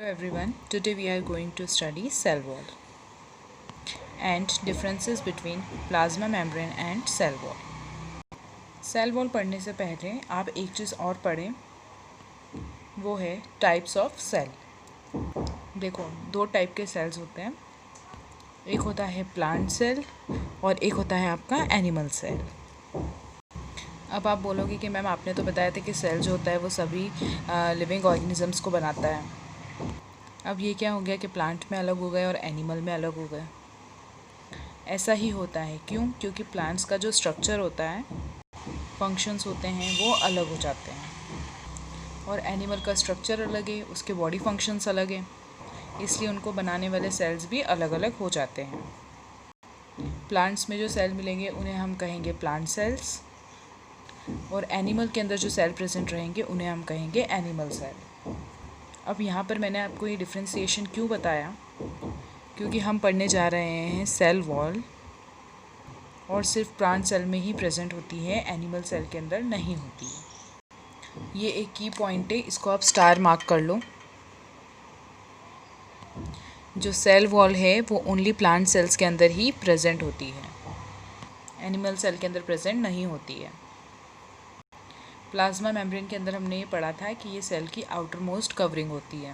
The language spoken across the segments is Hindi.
Hello everyone, today we are going to study cell wall and differences between plasma membrane and cell wall. Cell wall पढ़ने से पहले आप एक चीज़ और पढ़ें, वो है टाइप्स ऑफ सेल। देखो, दो टाइप के सेल्स होते हैं, एक होता है प्लांट सेल और एक होता है आपका एनिमल सेल। अब आप बोलोगे कि मैम आपने तो बताया था कि सेल जो होता है वो सभी लिविंग ऑर्गेनिजम्स को बनाता है। अब ये क्या हो गया कि प्लांट में अलग हो गए और एनिमल में अलग हो गए। ऐसा ही होता है, क्यों? क्योंकि प्लांट्स का जो स्ट्रक्चर होता है, फंक्शंस होते हैं, वो अलग हो जाते हैं और एनिमल का स्ट्रक्चर अलग है, उसके बॉडी फंक्शंस अलग हैं, इसलिए उनको बनाने वाले सेल्स भी अलग अलग हो जाते हैं। प्लांट्स में जो सेल मिलेंगे उन्हें हम कहेंगे प्लांट सेल्स और एनिमल के अंदर जो सेल प्रेजेंट रहेंगे उन्हें हम कहेंगे एनिमल सेल। अब यहाँ पर मैंने आपको ये डिफ्रेंसिएशन क्यों बताया? क्योंकि हम पढ़ने जा रहे हैं सेल वॉल और सिर्फ प्लांट सेल में ही प्रेजेंट होती है, एनिमल सेल के अंदर नहीं होती है। ये एक की पॉइंट है, इसको आप स्टार मार्क कर लो। जो सेल वॉल है वो ओनली प्लांट सेल्स के अंदर ही प्रेजेंट होती है, एनिमल सेल के अंदर प्रेजेंट नहीं होती है। प्लाज्मा मेम्ब्रेन के अंदर हमने ये पढ़ा था कि ये सेल की आउटर मोस्ट कवरिंग होती है,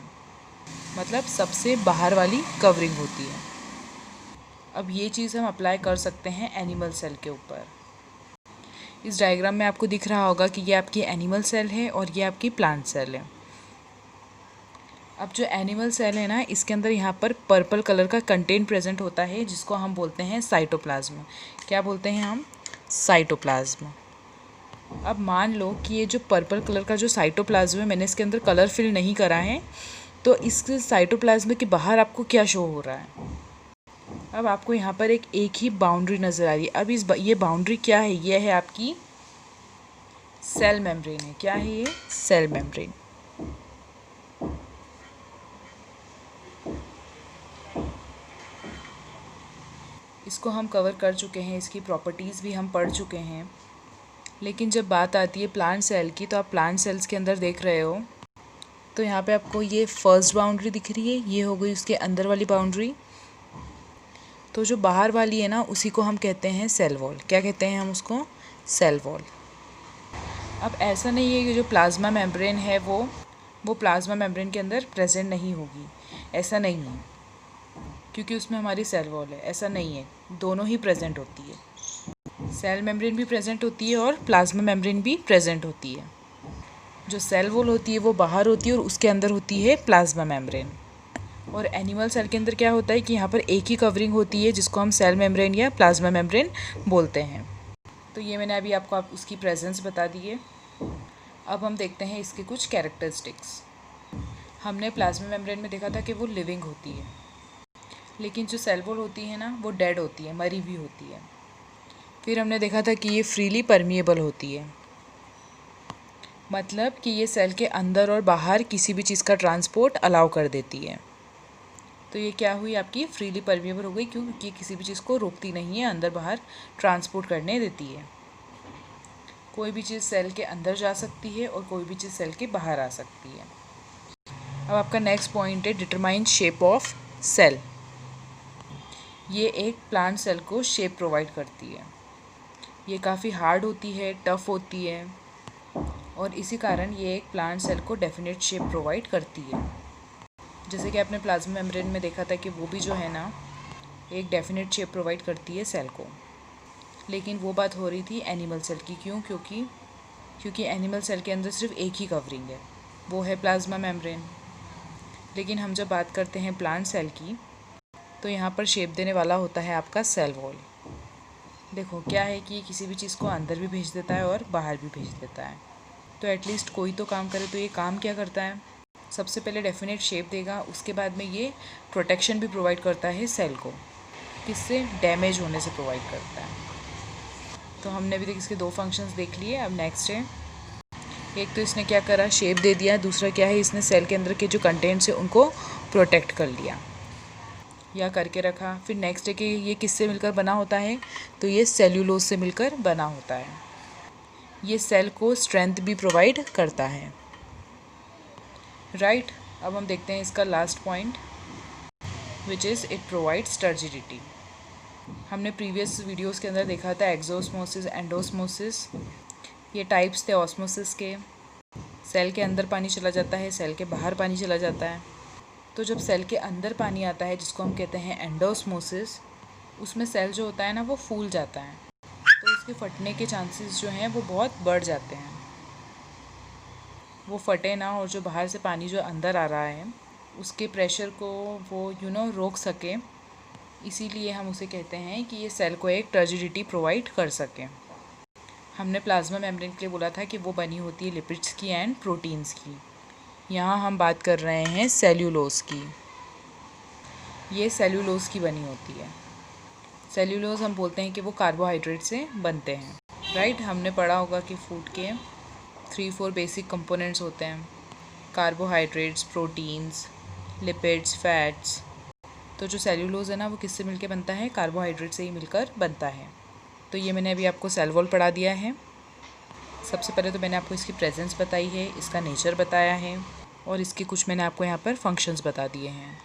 मतलब सबसे बाहर वाली कवरिंग होती है। अब ये चीज़ हम अप्लाई कर सकते हैं एनिमल सेल के ऊपर। इस डायग्राम में आपको दिख रहा होगा कि ये आपकी एनिमल सेल है और ये आपकी प्लांट सेल है। अब जो एनिमल सेल है ना, इसके अंदर यहाँ पर पर्पल कलर का कंटेंट प्रेजेंट होता है, जिसको हम बोलते हैं साइटोप्लाज्म। क्या बोलते हैं हम? साइटोप्लाज्म। अब मान लो कि ये जो पर्पल कलर का जो साइटोप्लाज्म है, मैंने इसके अंदर कलर फिल नहीं करा है, तो इस साइटोप्लाज्म के बाहर आपको क्या शो हो रहा है? अब आपको यहाँ पर एक ही बाउंड्री नज़र आ रही है। अब ये बाउंड्री क्या है? ये है आपकी सेल मेम्ब्रेन है। क्या है ये? Cell membrane. इसको हम कवर कर चुके हैं, इसकी प्रॉपर्टीज़ भी हम पढ़ चुके हैं। लेकिन जब बात आती है प्लांट सेल की, तो आप प्लांट सेल्स के अंदर देख रहे हो, तो यहाँ पे आपको ये फर्स्ट बाउंड्री दिख रही है, ये हो गई उसके अंदर वाली बाउंड्री। तो जो बाहर वाली है ना, उसी को हम कहते हैं सेल वॉल। क्या कहते हैं हम उसको? Cell wall. अब ऐसा नहीं है कि जो प्लाज्मा मेम्ब्रेन है वो प्लाज्मा मेम्ब्रेन के अंदर प्रेजेंट नहीं होगी, ऐसा नहीं है, क्योंकि उसमें हमारी सेल वॉल है। ऐसा नहीं है, दोनों ही प्रेजेंट होती है। सेल मेम्ब्रेन भी प्रेजेंट होती है और प्लाज्मा मेम्ब्रेन भी प्रेजेंट होती है। जो सेल वॉल होती है वो बाहर होती है और उसके अंदर होती है प्लाज्मा मेम्ब्रेन। और एनिमल सेल के अंदर क्या होता है कि यहाँ पर एक ही कवरिंग होती है, जिसको हम सेल मेम्ब्रेन या प्लाज्मा मेम्ब्रेन बोलते हैं। तो ये मैंने अभी आपको उसकी प्रेजेंस बता दी है। अब हम देखते हैं इसके कुछ कैरेक्टरिस्टिक्स। हमने प्लाज्मा मेम्ब्रेन में देखा था कि वो लिविंग होती है, लेकिन जो सेल वॉल होती है ना, वो डेड होती है, मरी हुई होती है। फिर हमने देखा था कि ये फ्रीली परमिएबल होती है, मतलब कि ये सेल के अंदर और बाहर किसी भी चीज़ का ट्रांसपोर्ट अलाउ कर देती है। तो ये क्या हुई? आपकी फ्रीली परमिएबल हो गई, क्योंकि किसी भी चीज़ को रोकती नहीं है, अंदर बाहर ट्रांसपोर्ट करने देती है। कोई भी चीज़ सेल के अंदर जा सकती है और कोई भी चीज़ सेल के बाहर आ सकती है। अब आपका नेक्स्ट पॉइंट है डिटरमाइन शेप ऑफ सेल। ये एक प्लांट सेल को शेप प्रोवाइड करती है। ये काफ़ी हार्ड होती है, टफ होती है, और इसी कारण ये एक प्लांट सेल को डेफिनेट शेप प्रोवाइड करती है। जैसे कि आपने प्लाज्मा मेम्ब्रेन में देखा था कि वो भी जो है ना, एक डेफिनेट शेप प्रोवाइड करती है सेल को। लेकिन वो बात हो रही थी एनिमल सेल की। क्यों? क्योंकि एनिमल सेल के अंदर सिर्फ एक ही कवरिंग है, वो है प्लाज्मा मेम्ब्रेन। लेकिन हम जब बात करते हैं प्लांट सेल की, तो यहाँ पर शेप देने वाला होता है आपका सेल वॉल। देखो क्या है कि ये किसी भी चीज़ को अंदर भी भेज देता है और बाहर भी भेज देता है। तो एटलीस्ट कोई तो काम करे। तो ये काम क्या करता है? सबसे पहले डेफिनेट शेप देगा, उसके बाद में ये प्रोटेक्शन भी प्रोवाइड करता है सेल को। किससे? डैमेज होने से प्रोवाइड करता है। तो हमने अभी तक इसके दो फंक्शंस देख लिए। अब नेक्स्ट है, एक तो इसने क्या करा? शेप दे दिया। दूसरा क्या है? इसने सेल के अंदर के जो कंटेंट्स है उनको प्रोटेक्ट कर लिया या करके रखा। फिर नेक्स्ट है कि ये किससे मिलकर बना होता है? तो ये सेल्यूलोज से मिलकर बना होता है। ये सेल को स्ट्रेंथ भी प्रोवाइड करता है, राइट। अब हम देखते हैं इसका last point, which is it provides turgidity. हमने प्रीवियस वीडियोस के अंदर देखा था एक्सोस्मोसिस, एंडोस्मोसिस, ये टाइप्स थे ऑस्मोसिस के। सेल के अंदर पानी चला जाता है, सेल के बाहर पानी चला जाता है। तो जब सेल के अंदर पानी आता है, जिसको हम कहते हैं एंडोस्मोसिस, उसमें सेल जो होता है ना वो फूल जाता है, तो उसके फटने के चांसेस जो हैं वो बहुत बढ़ जाते हैं। वो फटे ना, और जो बाहर से पानी जो अंदर आ रहा है उसके प्रेशर को वो रोक सके, इसीलिए हम उसे कहते हैं कि ये सेल को एक टर्जिडिटी प्रोवाइड कर सके। हमने प्लाज्मा मेम्ब्रेन के लिए बोला था कि वो बनी होती है लिपिड्स की एंड प्रोटीन्स की। यहाँ हम बात कर रहे हैं सेल्यूलोज की। ये सेल्यूलोज की बनी होती है। सेल्यूलोज हम बोलते हैं कि वो कार्बोहाइड्रेट से बनते हैं, राइट। हमने पढ़ा होगा कि फूड के 3-4 बेसिक कंपोनेंट्स होते हैं, कार्बोहाइड्रेट्स, प्रोटीन्स, लिपिड्स, फैट्स। तो जो सेल्यूलोज है ना वो किससे मिलकर बनता है? कार्बोहाइड्रेट से ही मिलकर बनता है। तो ये मैंने अभी आपको सेल वॉल पढ़ा दिया है। सबसे पहले तो मैंने आपको इसकी प्रेजेंस बताई है, इसका नेचर बताया है, और इसके कुछ मैंने आपको यहाँ पर फंक्शंस बता दिए हैं।